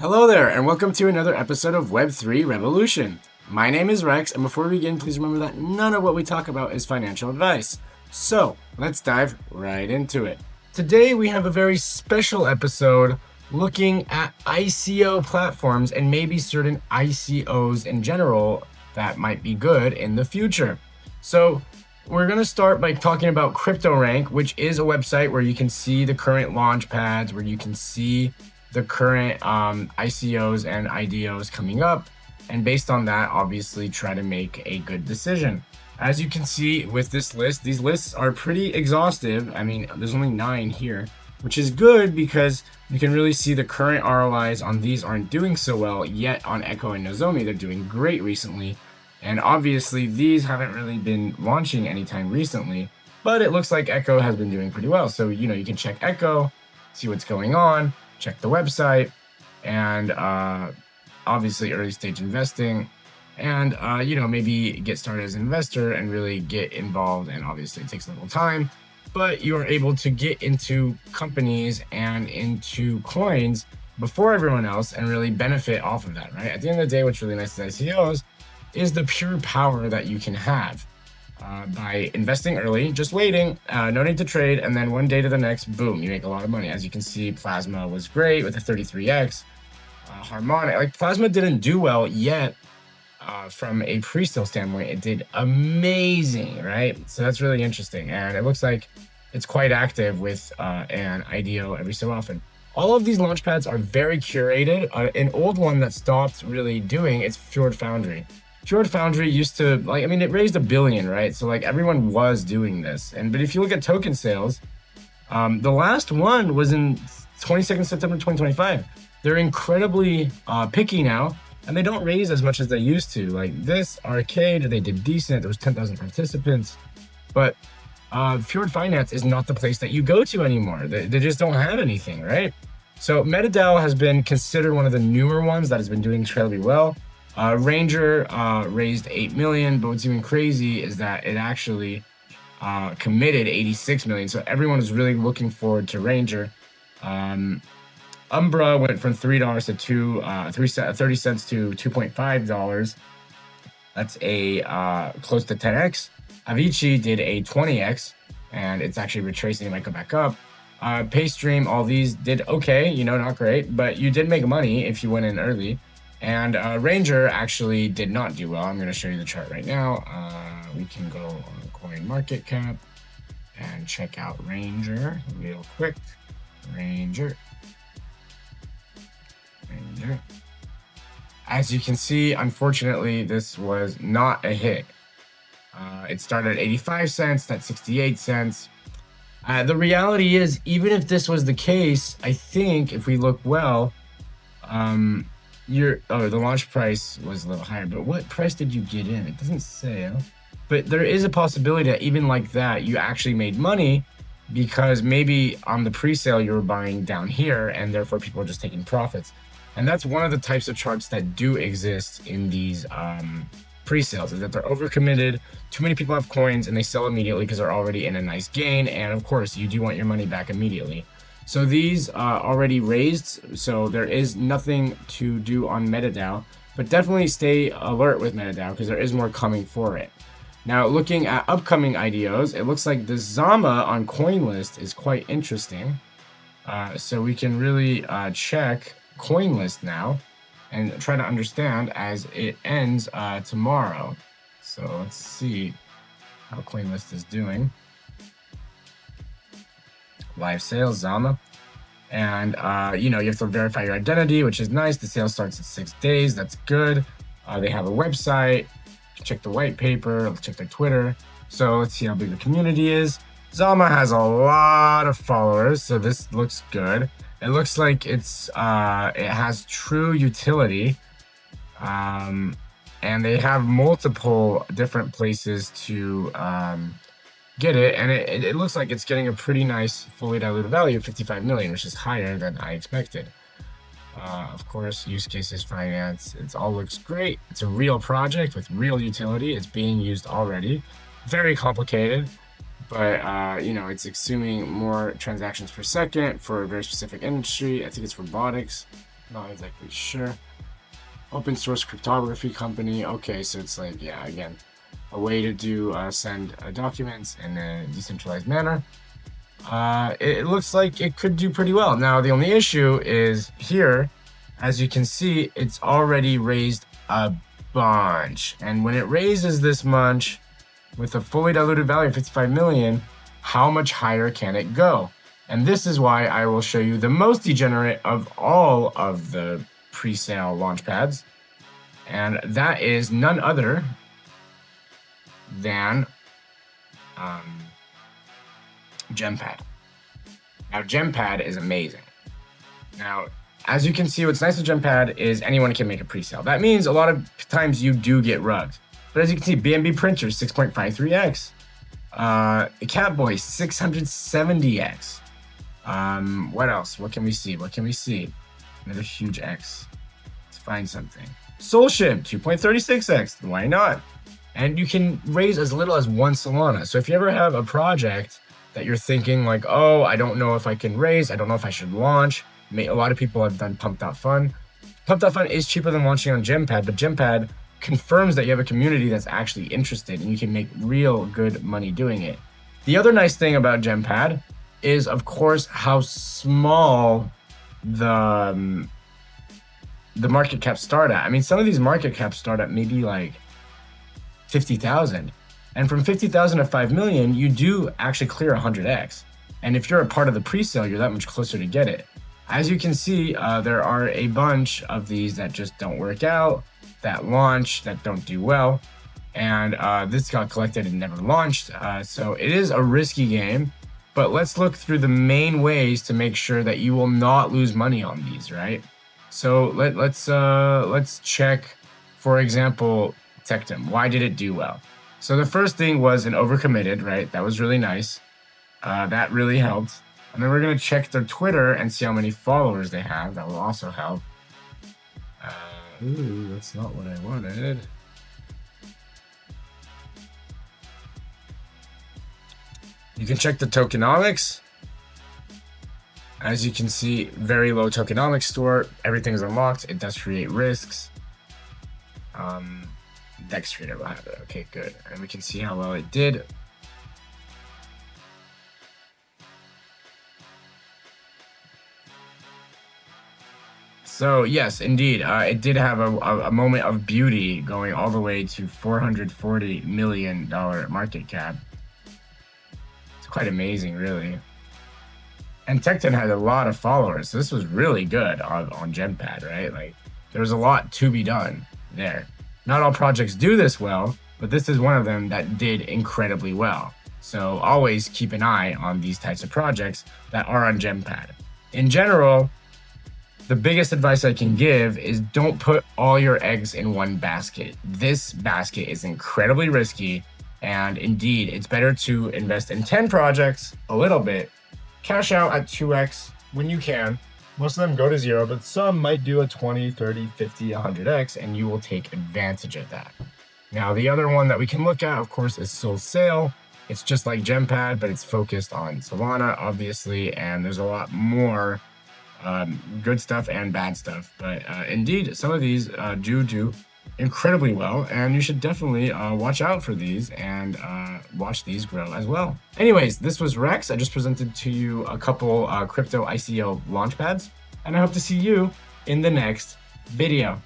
Hello there, and welcome to another episode of Web3 Revolution. My name is Rex, and before we begin, please remember that none of what we talk about is financial advice. So, let's dive right into it. Today, we have a very special episode looking at ICO platforms and maybe certain ICOs in general that might be good in the future. So, we're going to start by talking about CryptoRank, which is a website where you can see the current Launchpads, where you can see the current ICOs and IDOs coming up, and based on that, obviously try to make a good decision. As you can see with this list, these lists are pretty exhaustive. I mean, there's only 9 here, which is good because you can really see the current ROIs on these aren't doing so well, yet on Echo and Nozomi, they're doing great recently. And obviously, these haven't really been launching anytime recently, but it looks like Echo has been doing pretty well. So, you can check Echo, see what's going on, check the website, and obviously early stage investing, and maybe get started as an investor and really get involved. And obviously it takes a little time, but you are able to get into companies and into coins before everyone else and really benefit off of that, right? At the end of the day, what's really nice with ICOs is the pure power that you can have. By investing early, just waiting, no need to trade, and then one day to the next, boom, you make a lot of money. As you can see, Plasma was great with a 33x. Harmonic, Plasma didn't do well yet from a pre-sale standpoint. It did amazing, right? So that's really interesting, and it looks like it's quite active with an IDO every so often. All of these launchpads are very curated. An old one that stopped really doing is Fjord Foundry. Fjord Foundry used to, it raised $1 billion, right? So everyone was doing this. But if you look at token sales, the last one was in 22nd September 2025. They're incredibly picky now, and they don't raise as much as they used to. Like this Arcade, they did decent. There was 10,000 participants, but Fjord Finance is not the place that you go to anymore. They just don't have anything, right? So MetaDAO has been considered one of the newer ones that has been doing incredibly well. Ranger raised 8 million, but what's even crazy is that it actually committed 86 million. So everyone is really looking forward to Ranger. Umbra went from $3 to 30 cents to $2.5. That's a close to 10x. Avicii did a 20x, and it's actually retracing. It might go back up. Paystream, all these did okay, not great, but you did make money if you went in early. And Ranger actually did not do well. I'm going to show you the chart right now. We can go on CoinMarketCap and check out Ranger real quick. Ranger. As you can see, unfortunately, this was not a hit. It started at 85 cents, that's 68 cents. The reality is, even if this was the case, I think if we look well, the launch price was a little higher, but what price did you get in? It doesn't say, huh? But there is a possibility that even like that, you actually made money because maybe on the pre-sale you were buying down here and therefore people are just taking profits. And that's one of the types of charts that do exist in these pre-sales, is that they're overcommitted, too many people have coins and they sell immediately because they're already in a nice gain. And of course, you do want your money back immediately. So these are already raised, so there is nothing to do on MetaDAO, but definitely stay alert with MetaDAO because there is more coming for it. Now, looking at upcoming IDOs, it looks like the Zama on CoinList is quite interesting. So we can really check CoinList now and try to understand as it ends tomorrow. So let's see how CoinList is doing. Live sales, Zama. And, you have to verify your identity, which is nice. The sale starts in 6 days. That's good. They have a website. Check the white paper. Check their Twitter. So let's see how big the community is. Zama has a lot of followers, so this looks good. It looks like it has true utility. And they have multiple different places to get it, and it looks like it's getting a pretty nice fully diluted value of 55 million, which is higher than I expected. Of course, use cases, finance, it all looks great. It's a real project with real utility. It's being used already. Very complicated, but it's assuming more transactions per second for a very specific industry. I think it's robotics. Not exactly sure. Open source cryptography company. Okay, so it's like, yeah, again, a way to do send documents in a decentralized manner. It looks like it could do pretty well. Now, the only issue is here, as you can see, it's already raised a bunch. And when it raises this much with a fully diluted value of 55 million, how much higher can it go? And this is why I will show you the most degenerate of all of the pre-sale launchpads. And that is none other than Gempad. Now, Gempad is amazing. Now, as you can see, what's nice with Gempad is anyone can make a pre-sale. That means a lot of times you do get rugged. But as you can see, BNB printers, 6.53x. Catboy, 670x. What else? What can we see? What can we see? Another huge X. Let's find something. Soulship, 2.36x. Why not? And you can raise as little as 1 Solana. So if you ever have a project that you're thinking like, oh, I don't know if I can raise, I don't know if I should launch. A lot of people have done Pump.Fun. Pump.Fun is cheaper than launching on Gempad, but Gempad confirms that you have a community that's actually interested and you can make real good money doing it. The other nice thing about Gempad is, of course, how small the market caps start at. I mean, some of these market caps start at maybe like 50,000. And from 50,000 to 5 million, you do actually clear 100x. And if you're a part of the pre-sale, you're that much closer to get it. As you can see, there are a bunch of these that just don't work out, that launch, that don't do well. And this got collected and never launched. So it is a risky game, but let's look through the main ways to make sure that you will not lose money on these, right? So let's check, for example, Tectum. Why did it do well? So the first thing was an overcommitted, right? That was really nice. That really helped. And then we're going to check their Twitter and see how many followers they have. That will also help. Ooh, that's not what I wanted. You can check the tokenomics. As you can see, very low tokenomics store. Everything's unlocked. It does create risks. Dex Trader will have it. Okay, good. And we can see how well it did. So yes, indeed, it did have a moment of beauty going all the way to $440 million market cap. It's quite amazing, really. And Tecton had a lot of followers, so this was really good on Gempad, right? Like, there was a lot to be done there. Not all projects do this well, but this is one of them that did incredibly well. So always keep an eye on these types of projects that are on Gempad. In general, the biggest advice I can give is don't put all your eggs in one basket. This basket is incredibly risky, and indeed, it's better to invest in 10 projects a little bit, cash out at 2x when you can. Most of them go to 0, but some might do a 20, 30, 50, 100x, and you will take advantage of that. Now, the other one that we can look at, of course, is Soul Sale. It's just like Gempad, but it's focused on Solana, obviously, and there's a lot more good stuff and bad stuff. But indeed, some of these do incredibly well, and you should definitely watch out for these and watch these grow as well. Anyways, this was Rex. I just presented to you a couple crypto ICO launchpads, and I hope to see you in the next video.